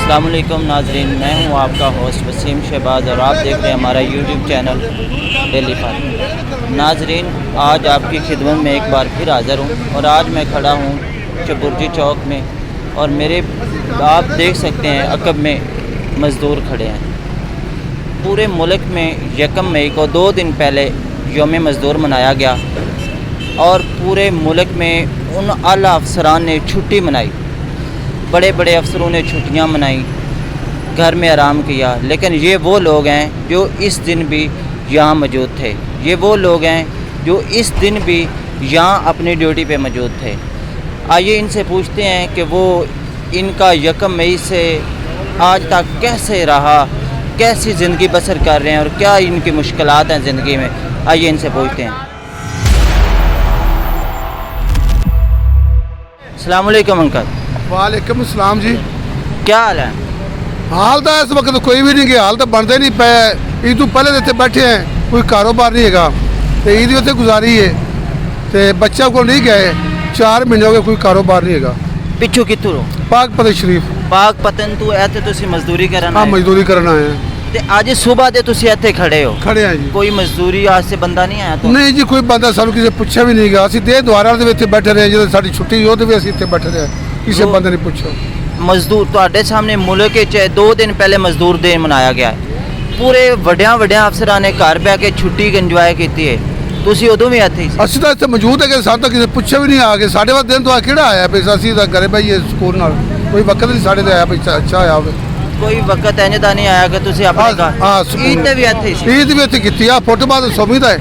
अस्सलाम वालेकुम नाजरीन, मैं हूं आपका होस्ट वसीम शहबाज और आप देख रहे हैं हमारा यूट्यूब चैनल डेली फन। नाजरीन, आज आपकी खिदमत में एक बार फिर हाज़िर हूं और आज मैं खड़ा हूं चबुर्जी चौक में और मेरे आप देख सकते हैं अकब में मज़दूर खड़े हैं। पूरे मुल्क में 1 मई को 2 दिन पहले यौम मज़दूर मनाया गया और पूरे मुल्क में उन आला अफसरान ने छुट्टी मनाई। बड़े बड़े अफसरों ने छुट्टियां मनाई, घर में आराम किया, लेकिन ये वो लोग हैं जो इस दिन भी यहाँ मौजूद थे। ये वो लोग हैं जो इस दिन भी यहाँ अपनी ड्यूटी पे मौजूद थे। आइए इनसे पूछते हैं कि वो इनका 1 मई से आज तक कैसे रहा, कैसी ज़िंदगी बसर कर रहे हैं और क्या इनकी मुश्किलात हैं ज़िंदगी में। आइए इनसे पूछते हैं। अस्सलाम वालेकुम अंकल। वालेकुम अस्सलाम जी। क्या हाल है? हाल तो इस वक्त कोई भी नहीं गया, हाल तो बनते नहीं पे। ईद तो पहले इतने बैठे हैं, कोई कारोबार नहीं है तो ईद उत्थे गुजारी है तो बच्चा को नहीं गए 4 महीने हो गए, कोई कारोबार नहीं है। पिछू कितों हो? पाक पतन शरीफ। पाक पतन तो इत्थे तुसी मजदूरी करन हाँ, आए? मजदूरी करना है। ते आज सुबह दे तुसी इत्थे खड़े हो? खड़े हैं जी। कोई मजदूरी आज से बंदा नहीं आया तो? नहीं जी, कोई बंदा सानू किसी पूछा भी नहीं गया। असं दे द्वारा ਦੇ ਵਿੱਚ बैठे रहे, ਜਦੋਂ ਸਾਡੀ ਛੁੱਟੀ ਹੋ ਤੇ ਵੀ ਅਸੀਂ ਇੱਥੇ बैठे रहे, ਕਿਸੇ ਬੰਦੇ ने पूछो। मजदूर ਤੁਹਾਡੇ ਸਾਹਮਣੇ ਮੁਲਕ ਵਿੱਚ 2 दिन पहले मजदूर दिन ਮਨਾਇਆ ਗਿਆ ਹੈ। ਪੂਰੇ ਵੱਡਿਆਂ ਅਫਸਰਾਂ ਨੇ ਘਰ ਬੈ ਕੇ ਛੁੱਟੀ ਇੰਜੋਏ ਕੀਤੀ ਹੈ। ਤੁਸੀਂ ਉਦੋਂ ਵੀ ਇੱਥੇ ਸੀ? ਅਸੀਂ ਤਾਂ ਇੱਥੇ ਮੌਜੂਦ ਹੈ ਕਿ ਸਾਨੂੰ ਤਾਂ ਕਿਸੇ ਪੁੱਛਿਆ ਵੀ ਨਹੀਂ ਆ ਕੇ। ਸਾਡੇ ਵਾਸਤੇ ਦਿਨ ਤੋਂ ਕਿਹੜਾ ਆਇਆ ਵੀ ਅਸੀਂ ਤਾਂ ਘਰੇ ਬਈਏ ਸਕੂਨ ਨਾਲ, ਕੋਈ ਵਕਤ ਨਹੀਂ ਸਾਡੇ ਤੇ ਆਇਆ ਵੀ ਅੱਛਾ ਆਇਆ ਹੋਵੇ। ਕੋਈ ਵਕਤ ਇੰਜ ਦਾ ਨਹੀਂ ਆਇਆ ਕਿ ਤੁਸੀਂ ਆਪਣੇ ਘਰ ਈਦ ਤੇ ਵੀ ਇੱਥੇ ਸੀ? ਈਦ ਵੀ ਇੱਥੇ ਕੀਤੀ ਆ। ਫੁੱਟਬਾਲ ਸੋਮੀ ਦਾ ਹੈ।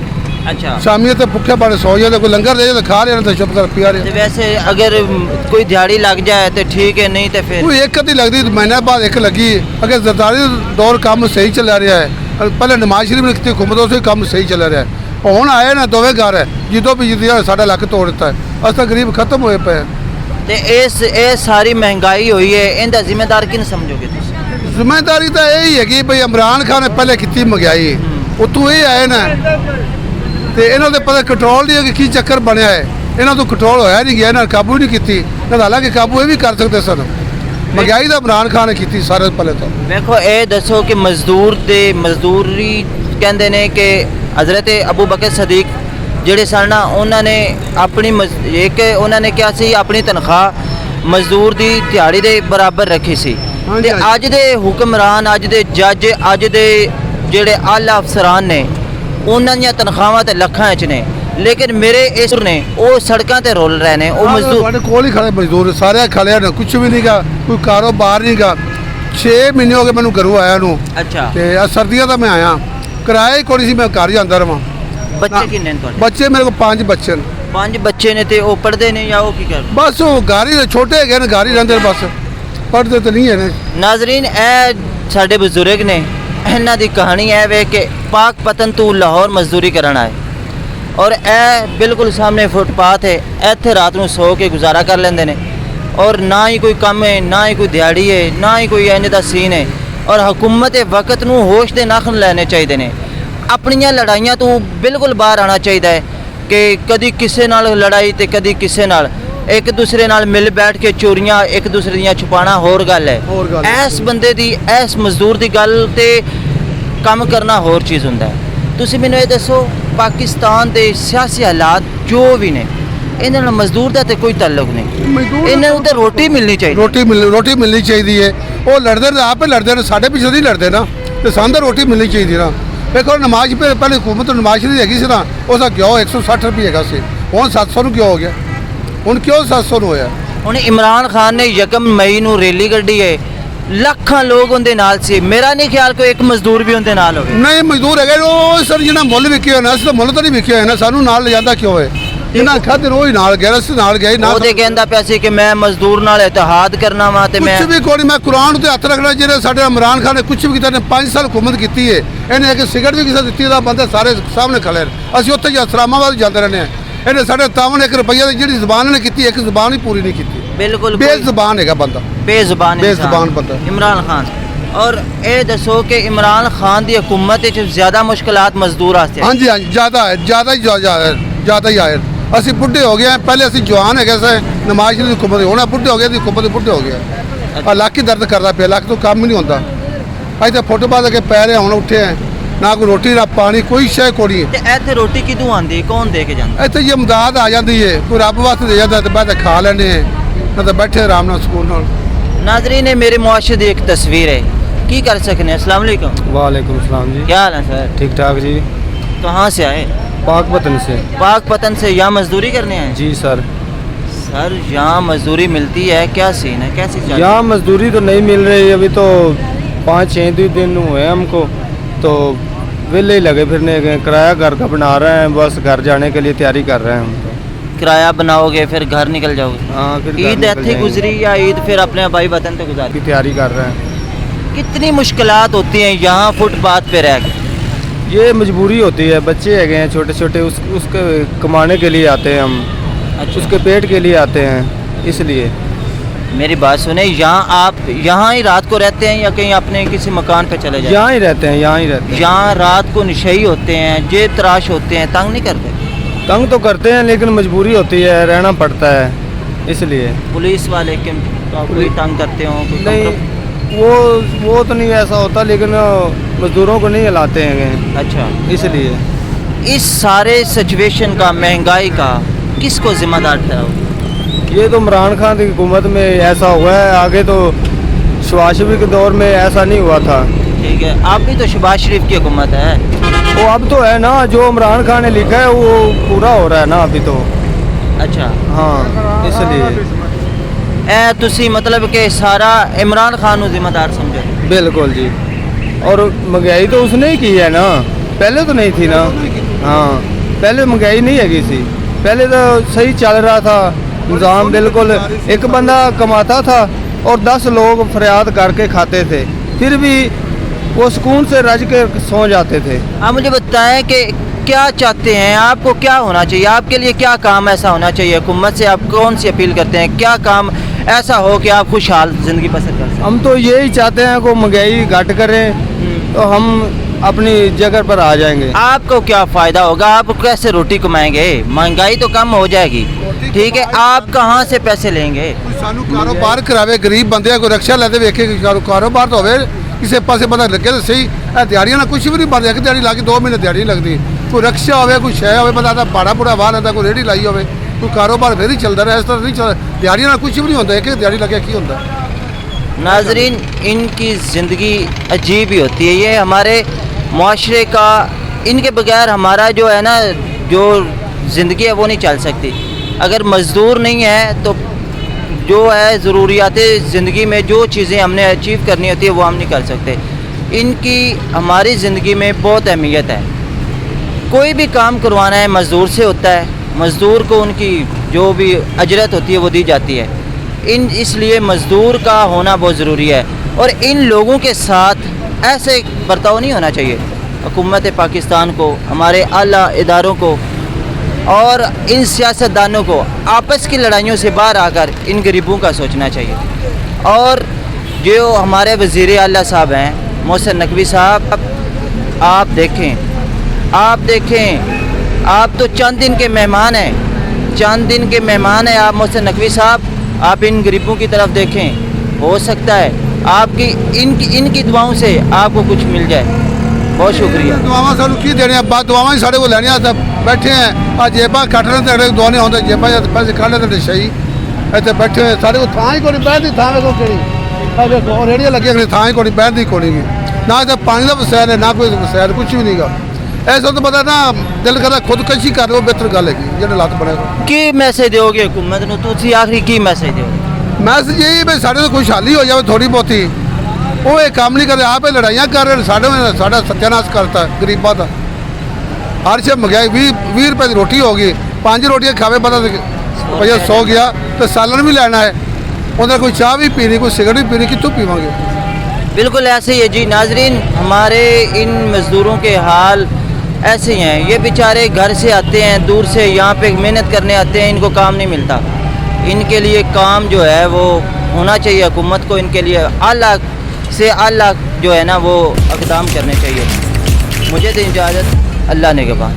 अच्छा, शामी तो भुखे पाने सो जाते, कोई लंगर दे जाते खा रहे तो चुप कर पिया तो रहे। वैसे अगर कोई दिहाड़ी लग जाए तो ठीक है, नहीं तो फिर कोई एक कदी लगती महीने बाद एक लगी। अगर जरदारी दौर काम सही चला रहा है, पहले नमाज शरीफ ने कितनी घूमते उसे काम सही चला रहा है। हुण आए ना दोवें घर है, जिदों भी जिद्दिया साढ़ा लक तोड़ दिता है। अस तो गरीब खत्म हुए पे। ते इस सारी महंगाई हुई है, इनका जिम्मेदार किन समझोगे तुसीं? जिम्मेदारी तो यही है कि भाई इमरान खान ने पहले की महंगाई, उतों ये आए ना तो इन्हों के पता कंट्रोल नहीं है कि चक्कर बनया है। इन्हों तो कंट्रोल होया नहीं गया, इन्होंने काबू नहीं की। हालांकि काबू ये भी कर सकते सन। महंगाई तो इमरान खान ने की सारे पहले तो। देखो ये दसो कि मजदूरी कहते हैं कि हज़रत अबू बकर सदीक ਜਿਹੜੇ ਸਨ ਨਾ ਉਹਨਾਂ ਨੇ ਆਪਣੀ ਉਹਨਾਂ ਨੇ ਕਿਹਾ ਸੀ ਆਪਣੀ ਤਨਖਾਹ ਮਜ਼ਦੂਰ ਦੀ ਦਿਹਾੜੀ ਦੇ ਬਰਾਬਰ ਰੱਖੀ ਸੀ। ਤੇ ਅੱਜ ਦੇ ਹੁਕਮਰਾਨ, ਅੱਜ ਦੇ ਜੱਜ, ਅੱਜ ਦੇ ਜਿਹੜੇ ਆਲਾ ਅਫਸਰਾਨ ਨੇ ਉਹਨਾਂ ਦੀਆਂ ਤਨਖਾਹਾਂ ਤੇ ਲੱਖਾਂ 'ਚ ਨੇ, ਲੇਕਿਨ ਮੇਰੇ ਇਸ ਨੇ ਉਹ ਸੜਕਾਂ ਤੇ ਰੋਲ ਰਹੇ ਨੇ। ਉਹ ਮਜ਼ਦੂਰ ਸਾਡੇ ਕੋਲ ਹੀ ਖੜੇ ਮਜ਼ਦੂਰ ਸਾਰੇ ਖੜੇ ਨੇ, ਕੁਝ ਵੀ ਨਹੀਂਗਾ, ਕੋਈ ਕਾਰੋਬਾਰ ਨਹੀਂਗਾ। 6 ਮਹੀਨੇ ਹੋ ਗਏ ਮੈਨੂੰ ਘਰੋਂ ਆਇਆ ਨੂੰ। ਅੱਛਾ, ਤੇ ਸਰਦੀਆਂ ਦਾ ਮੈਂ ਆਇਆ, ਕਿਰਾਇਆ ਹੀ ਕੋਈ ਸੀ, ਮੈਂ ਘਰ ਜਾਂਦਾ ਰਵਾਂ। ਬੱਚੇ ਕਿੰਨੇ ਨੇ ਤੁਹਾਡੇ? ਬੱਚੇ ਮੇਰੇ ਕੋਲ 5 ਬੱਚੇ ਨੇ। 5 ਬੱਚੇ ਨੇ ਤੇ ਉਹ ਪੜ੍ਹਦੇ ਨੇ ਜਾਂ ਉਹ ਕੀ ਕਰਦੇ? ਬਸ ਉਹ ਘਰ ਹੀ ਛੋਟੇ ਹੈਗੇ ਨੇ, ਘਰ ਹੀ ਰਹਿੰਦੇ ਨੇ, ਬਸ ਪੜ੍ਹਦੇ ਤਾਂ ਨਹੀਂ ਹੈ। ਨਾਜ਼ਰੀਨ, ਇਹ ਸਾਡੇ ਬਜ਼ੁਰਗ ਨੇ, ਇਹਨਾਂ ਦੀ ਕਹਾਣੀ ਇਹ ਵੇ ਕਿ ਪਾਕ ਪਤਨ ਤੋਂ ਲਾਹੌਰ ਮਜ਼ਦੂਰੀ ਕਰਨ ਆਏ ਔਰ ਇਹ ਬਿਲਕੁਲ ਸਾਹਮਣੇ ਫੁੱਟਪਾਥ ਹੈ, ਇੱਥੇ ਰਾਤ ਨੂੰ ਸੋ ਕੇ ਗੁਜ਼ਾਰਾ ਕਰ ਲੈਂਦੇ ਨੇ ਔਰ ਨਾ ਹੀ ਕੋਈ ਕੰਮ ਹੈ, ਨਾ ਹੀ ਕੋਈ ਦਿਹਾੜੀ ਹੈ, ਨਾ ਹੀ ਕੋਈ ਇੰਜ ਦਾ ਸੀਨ ਹੈ। ਔਰ ਹਕੂਮਤ ਵਕਤ ਨੂੰ ਹੋਸ਼ ਦੇ ਨਾਖਣ ਲੈਣੇ ਚਾਹੀਦੇ ਨੇ। ਆਪਣੀਆਂ ਲੜਾਈਆਂ ਤੋਂ ਬਿਲਕੁਲ ਬਾਹਰ ਆਉਣਾ ਚਾਹੀਦਾ ਹੈ ਕਿ ਕਦੀ ਕਿਸੇ ਨਾਲ ਲੜਾਈ ਤੇ ਕਦੀ ਕਿਸੇ ਨਾਲ, ਇੱਕ ਦੂਸਰੇ ਨਾਲ ਮਿਲ ਬੈਠ ਕੇ ਚੋਰੀਆਂ ਇੱਕ ਦੂਸਰੇ ਦੀਆਂ ਛੁਪਾਣਾ ਹੋਰ ਗੱਲ ਹੈ। ਇਸ ਬੰਦੇ ਦੀ, ਇਸ ਮਜ਼ਦੂਰ ਦੀ ਗੱਲ ਤੇ ਕੰਮ ਕਰਨਾ ਹੋਰ ਚੀਜ਼ ਹੁੰਦਾ ਹੈ। ਤੁਸੀਂ ਮੈਨੂੰ ਇਹ ਦੱਸੋ, ਪਾਕਿਸਤਾਨ ਦੇ ਸਿਆਸੀ ਹਾਲਾਤ ਜੋ ਵੀ ਨੇ, ਇਹਨਾਂ ਨਾਲ ਮਜ਼ਦੂਰ ਦਾ ਤੇ ਕੋਈ ਤਾਲੁਕ ਨਹੀਂ। ਇਹਨਾਂ ਨੂੰ ਤਾਂ ਰੋਟੀ ਮਿਲਣੀ ਚਾਹੀਦੀ। ਰੋਟੀ ਮਿਲਣੀ ਚਾਹੀਦੀ ਹੈ। ਉਹ ਲੜਦੇ ਨੇ, ਆਪੇ ਲੜਦੇ ਨੇ, ਸਾਡੇ ਪਿੱਛੇ ਨਹੀਂ ਲੜਦੇ ਨਾ, ਤੇ ਸਾਨੂੰ ਰੋਟੀ ਮਿਲਣੀ ਚਾਹੀਦੀ ਨਾ। ਦੇਖੋ ਨਮਾਜ਼ ਪਹਿਲੇ ਹੁਕੂਮਤ ਨਮਾਜ਼ ਨਹੀਂ ਹੈਗੀ ਸੀ ਨਾ, ਉਹਦਾ ਕਿਉਂ 160 ਰੁਪਏ ਹੈਗਾ ਸੀ, ਹੁਣ 700 ਨੂੰ ਕਿਉਂ ਹੋ ਗਿਆ? ਹੁਣ ਕਿਉਂ 700 ਨੂੰ ਹੋਇਆ? ਹੁਣ ਇਮਰਾਨ ਖਾਨ ਨੇ 1 ਮਈ ਨੂੰ ਰੈਲੀ ਕੱਢੀ ਹੈ, ਲੱਖਾਂ ਲੋਕ ਉਹਦੇ ਨਾਲ ਸੀ। ਮੇਰਾ ਨਹੀਂ ਖਿਆਲ ਕੋਈ ਇੱਕ ਮਜ਼ਦੂਰ ਵੀ ਉਹਦੇ ਨਾਲ ਹੋਵੇ। ਨਹੀਂ, ਮਜ਼ਦੂਰ ਹੈਗੇ ਉਹ ਸਰ, ਜਿਹਨਾਂ ਮੁੱਲ ਵਿਕਿਆ ਹੋਇਆ ਨਾ, ਅਸੀਂ ਤਾਂ ਮੁੱਲ ਤਾਂ ਨਹੀਂ ਵਿਕਿਆ ਹੋਇਆ ਨਾ, ਸਾਨੂੰ ਨਾਲ ਲਿਜਾਂਦਾ ਕਿਉਂ ਹੈ? ਜਿਹਨਾਂ ਖਾਦੇ ਉਹ ਹੀ ਨਾਲ ਗਿਆ, ਅਸੀਂ ਨਾਲ ਗਏ ਨਾ। ਉਹਦੇ ਕਹਿੰਦਾ ਪਿਆ ਸੀ ਕਿ ਮੈਂ ਮਜ਼ਦੂਰ ਨਾਲ ਇਤਿਹਾਦ ਕਰਨਾ ਵਾ ਤੇ ਮੈਂ ਕੁਝ ਵੀ ਕੋਈ, ਮੈਂ ਕੁਰਾਨ ਉੱਤੇ ਹੱਥ ਰੱਖਣਾ। ਜਿਹੜੇ ਸਾਡੇ ਇਮਰਾਨ ਖਾਨ ਨੇ ਕੁਝ ਵੀ ਕੀਤਾ ਨੇ, 5 ਸਾਲ ਹੁਕੂਮਤ ਕੀਤੀ ਹੈ, ਇਹਨੇ ਇੱਕ ਸਿਗਰਟ ਵੀ ਕਿਸੇ ਦਿੱਤੀ ਦਾ ਬੰਦੇ ਸਾਰੇ ਸਾਹਮਣੇ ਖੜੇ ਨੇ। ਅਸੀਂ ਉੱਥੇ ਇਸਲਾਮਾਬਾਦ ਜਾਂਦੇ ਰਹਿੰਦੇ ਹਾਂ। ਇਹਨੇ ਸਾਡੇ 51 ਰੁਪਈਆ ਦੀ ਜਿਹੜੀ ਜ਼ਬਾਨ ਨੇ ਕੀਤੀ, ਇੱਕ ਜ਼ਬਾਨ ਹੀ ਪੂਰੀ ਨਹੀਂ ਕੀਤੀ। ਬਿਲਕੁਲ ਬੇਜ਼ਬਾਨ ਹੈਗਾ ਬੰਦਾ, ਬੇਜ਼ਬਾਨ ਬੰਦਾ ਇਮਰਾਨ ਖਾਨ। ਔਰ ਇਹ ਦੱਸੋ ਕਿ ਇਮਰਾਨ ਖਾਨ ਦੀ ਹਕੂਮਤ ਵਿੱਚ ਜ਼ਿਆਦਾ ਮੁਸ਼ਕਲਾਤ ਮਜ਼ਦੂਰ ਵਾਸਤੇ? ਹਾਂਜੀ, ਜ਼ਿਆਦਾ ਹੀ ਆਏ। ਅਸੀਂ ਬੁੱਢੇ ਹੋ ਗਏ, ਪਹਿਲੇ ਅਸੀਂ ਜਵਾਨ ਹੈਗੇ ਸੀ, ਨਮਾਜ਼ ਦੀ ਹੁਕੂਮਤ, ਹੁਣ ਬੁੱਢੇ ਹੋ ਗਏ, ਦੀ ਹੁਕੂਮਤ ਬੁੱਢੇ ਹੋ ਗਏ। ਆ ਲੱਕ ਹੀ ਦਰਦ ਕਰਦਾ ਪਿਆ, ਲੱਕ ਤੋਂ ਕੰਮ ਹੀ ਨਹੀਂ ਹੁੰਦਾ। ਅੱਜ ਤਾਂ ਫੁੱਟਬਾਲ ਅੱਗੇ ਪੈ ਰਹੇ, ਹੁਣ ਉੱਠੇ ਆ, ਨਾ ਕੋਈ ਰੋਟੀ ਨਾ ਪਾਣੀ, ਕੋਈ ਸ਼ੈ ਕੋਣੀ। ਤੇ ਇੱਥੇ ਰੋਟੀ ਕਿਦੋਂ ਆਉਂਦੀ ਹੈ, ਕੌਣ ਦੇ ਕੇ ਜਾਂਦਾ? ਇੱਥੇ ਜੇ ਇਮਦਾਦ ਆ ਜਾਂਦੀ ਹੈ, ਕੋਈ ਰੱਬ ਵਾਸਤੇ ਦੇ ਜਾਂਦਾ ਤੇ ਬਾਅਦ ਖਾ ਲੈਂਦੇ ਆ, ਨਾ ਤਾਂ ਬੈਠੇ ਆਰਾਮ ਨਾਲ ਸਕੂਨ ਨਾਲ। नाजरीन ये मेरे मुआशरे की एक तस्वीर है, की कर सकने। अस्सलाम वालेकुम। वालेकुम सलाम जी। क्या हाल है सर? ठीक ठाक जी। कहाँ से आए? पाकपतन से। पाकपतन से। यहाँ मजदूरी करने आए? जी सर। सर यहाँ मजदूरी मिलती है, क्या सीन है, कैसे चल? यहाँ मजदूरी तो नहीं मिल रही, अभी तो 5-6 दिन हुए हमको, तो वेले ही लगे फिरने गए। किराया घर का बना रहे हैं, बस घर जाने के लिए तैयारी कर रहे हैं हम तो। किराया बनाओगे फिर घर निकल जाओगे? हाँ, फिर घर ईद निकल ऐसे जाएंगे। गुजरी या ईद फिर अपने भाई वतन पे गुजारी? की तैयारी कर रहे हैं। कितनी मुश्किलात होती हैं यहाँ फुटपाथ पे रह के? ये मजबूरी होती है, बच्चे है गए हैं छोटे छोटे, उसके कमाने के लिए आते हैं हम, अच्छा। उसके पेट के लिए आते हैं, इसलिए। मेरी बात सुने, यहाँ आप यहाँ ही रात को रहते हैं या कहीं अपने किसी मकान पे चले जाते? यहाँ ही रहते हैं, यहाँ ही रहते हैं। यहाँ रात को नशई होते हैं, जेब तराश होते हैं, तंग नहीं करते? तंग तो करते हैं, लेकिन मजबूरी होती है, रहना पड़ता है, इसलिए। पुलिस वाले के कोई तंग करते हो? कोई नहीं, वो तो नहीं ऐसा होता, लेकिन मजदूरों को नहीं हिलाते हैं, अच्छा। इसलिए। इस सारे सिचुएशन का, महंगाई का किसको जिम्मेदार ठहराओगे? ये तो इमरान खान की हुकूमत में ऐसा हुआ है, आगे तो शहबाज शरीफ के दौर में ऐसा नहीं हुआ था। ठीक है, आप भी तो शहबाज शरीफ की हुकूमत है। वो अब तो है ना, जो इमरान खान ने लिखा है वो पूरा हो रहा है ना अभी तो। अच्छा। हाँ, इसलिए। ए तुसी मतलब कि सारा इमरान खान को जिम्मेदार समझो? बिल्कुल जी। और महंगाई तो उसने ही की है ना, पहले तो नहीं थी ना। हाँ, पहले महंगाई नहीं है सी, पहले तो सही चल रहा था निज़ाम, बिल्कुल। एक बंदा कमाता था और 10 लोग फरियाद करके खाते थे, फिर भी वो सुकून से रज के सो जाते थे। आप मुझे बताएं कि क्या चाहते हैं, आपको क्या होना चाहिए, आपके लिए क्या काम ऐसा होना चाहिए, हुकूमत से आप कौन सी अपील करते हैं, क्या काम ऐसा हो कि आप खुशहाल ज़िंदगी बसर कर सकें? हम तो यही चाहते हैं कि महंगाई घट करें, तो हम अपनी जगह पर आ जाएंगे। आपको क्या फ़ायदा होगा, आप कैसे रोटी कमाएंगे? महंगाई तो कम हो जाएगी, ठीक है, आप कहाँ से पैसे लेंगे? ਸਾਨੂੰ ਕਾਰੋਬਾਰ ਕਰਾਵੇ, ਗਰੀਬ ਬੰਦੇ ਕੋਈ ਰਕਸ਼ਾ ਲੈਦੇ ਵੇਖੇ ਕਾਰੋਬਾਰ ਤਾਂ ਹੋਵੇ, ਕਿਸੇ ਪਾਸੇ ਪਤਾ ਲੱਗੇ ਤਾਂ ਸਹੀ। ਇਹ ਦਿਹਾੜੀਆਂ ਨਾਲ ਕੁਝ ਵੀ ਨਹੀਂ ਬਣਦਾ, ਇੱਕ ਦਿਹਾੜੀ ਲਾ ਕੇ 2 ਮਹੀਨੇ ਦਿਹਾੜੀ ਨਹੀਂ ਲੱਗਦੀ। ਕੋਈ ਰਕਸ਼ਾ ਹੋਵੇ, ਕੋਈ ਸ਼ੈ ਹੋਵੇ, ਬੰਦਾ ਤਾਂ ਬਾੜਾ ਬੂੜਾ ਵਾਹ ਲੈਂਦਾ, ਕੋਈ ਰੇਹੜੀ ਲਾਈ ਹੋਵੇ, ਕੋਈ ਕਾਰੋਬਾਰ ਫਿਰ ਹੀ ਚੱਲਦਾ ਰਹੇ। ਇਸ ਤਰ੍ਹਾਂ ਨਹੀਂ ਚੱਲਦਾ, ਦਿਹਾੜੀਆਂ ਨਾਲ ਕੁਝ ਵੀ ਨਹੀਂ ਹੁੰਦਾ, ਇੱਕ ਦਿਹਾੜੀ ਲੱਗਿਆ ਕੀ ਹੁੰਦਾ। नाजरीन, इनकी ज़िंदगी अजीब ही होती है, ये हमारे मुआशरे का, इनके बगैर हमारा जो है ना, जो ज़िंदगी है वो नहीं चल सकती। अगर मज़दूर नहीं है तो जो है ज़रूरियात ज़िंदगी में जो चीज़ें हमने अचीव करनी होती है वो हम नहीं कर सकते। इनकी हमारी ज़िंदगी में बहुत अहमियत है। कोई भी काम करवाना है मज़दूर से होता है, मज़दूर को उनकी जो भी अजरत होती है वो दी जाती है। इसलिए मज़दूर का होना बहुत ज़रूरी है, और इन लोगों के साथ ऐसे बर्ताव नहीं होना चाहिए। हुकूमत पाकिस्तान को, हमारे आला इदारों को और इन सियासतदानों को आपस की लड़ाइयों से बाहर आकर इन गरीबों का सोचना चाहिए। और जो हमारे वज़ीर आला साहब हैं, मोहसिन नकवी साहब, आप देखें, आप तो चंद दिन के मेहमान हैं, चंद दिन के मेहमान हैं आप मोहसिन नकवी साहब। आप इन गरीबों की तरफ देखें, हो सकता है आपकी इनकी दुआओं से आपको कुछ मिल जाए। बहुत शुक्रिया। ਦੁਆਵਾਂ ਸਾਨੂੰ ਕੀ ਦੇਣੀਆਂ, ਬਾਅਦ ਦੁਆਵਾਂ ਹੀ ਸਾਡੇ ਕੋਲ ਲੈਣੀਆਂ, ਤਾਂ ਬੈਠੇ ਆ ਆ ਜੇਬਾਂ ਕੱਟ ਰਹੇ ਤੇ ਦੁਆਨੇ ਹੁੰਦੇ, ਜੇਬਾਂ ਜਾਂ ਪੈਸੇ ਕੱਢ ਲੈਂਦੇ ਸਹੀ। ਇੱਥੇ ਬੈਠੇ ਹੋਏ, ਸਾਡੇ ਕੋਲ ਥਾਂ ਹੀ ਕੋਈ ਨਹੀਂ, ਬਹਿਣ ਦੀ ਥਾਂ ਵੇਖੋ ਕਿਹੜੀ, ਆ ਵੇਖੋ ਰੇੜੀਆਂ ਲੱਗੀਆਂ ਨੇ, ਥਾਂ ਹੀ ਕੋਈ ਨਹੀਂ, ਬਹਿਣ ਦੀ ਕੋਈ ਨਹੀਂ, ਨਾ ਇੱਥੇ ਪਾਣੀ ਦਾ ਵਸੈਲ ਹੈ, ਨਾ ਕੋਈ ਵਸੈਲ, ਕੁਝ ਵੀ ਨਹੀਂਗਾ। ਐਸਾ ਤਾਂ ਪਤਾ ਨਾ, ਦਿਲ ਕਰਦਾ ਖੁਦਕਸ਼ੀ ਕਰ ਲਓ, ਬਿਹਤਰ ਗੱਲ ਹੈਗੀ ਜਿਹੜੇ ਹਾਲਾਤ ਬਣੇ। ਕੀ ਮੈਸੇਜ ਦਿਓਗੇ हुकूमत ਨੂੰ, ਤੁਸੀਂ ਆਖਰੀ ਕੀ ਮੈਸੇਜ ਦਿਓਗੇ? ਮੈਸੇਜ ਇਹ ਵੀ ਸਾਡੇ ਤੋਂ ਖੁਸ਼ਹਾਲੀ ਹੋ ਜਾਵੇ ਥੋੜੀ ਬਹੁਤੀ। ਉਹ ਇਹ ਕੰਮ ਨਹੀਂ ਕਰਦੇ, ਆਪੇ ਲੜਾਈਆਂ ਕਰ ਰਹੇ ਨੇ, ਸਾਡਾ ਸੱਤਿਆਨਾਸ਼ ਕਰਤਾ ਗਰੀਬਾਂ ਦਾ। ਹਰ ਸ਼ੇ ਮਹਿੰਗਾਈ 20 ਰੁਪਏ ਦੀ ਰੋਟੀ ਹੋ ਗਈ, 5 ਰੋਟੀਆਂ ਖਾਵੇ ਬੰਦਾ ਰੁਪਈਆ 100 ਗਿਆ, ਤੇ ਸਾਲਨ ਵੀ ਲੈਣਾ ਹੈ, ਉਹਦਾ ਕੋਈ ਚਾਹ ਵੀ ਪੀਣੀ, ਕੋਈ ਸਿਗਰਟ ਵੀ पीनी, कितों पीवांगे? बिल्कुल ऐसे ही है जी नाजरीन, हमारे इन मज़दूरों के हाल ऐसे ही हैं। ये बेचारे घर से आते हैं दूर से, यहाँ पे मेहनत करने आते हैं, इनको काम नहीं मिलता। इनके लिए काम जो है वो होना चाहिए, हुकूमत को इनके लिए आला से आला जो है ना वो इक़दाम करने चाहिए। मुझे तो इजाज़त, अल्लाह ने के बाद।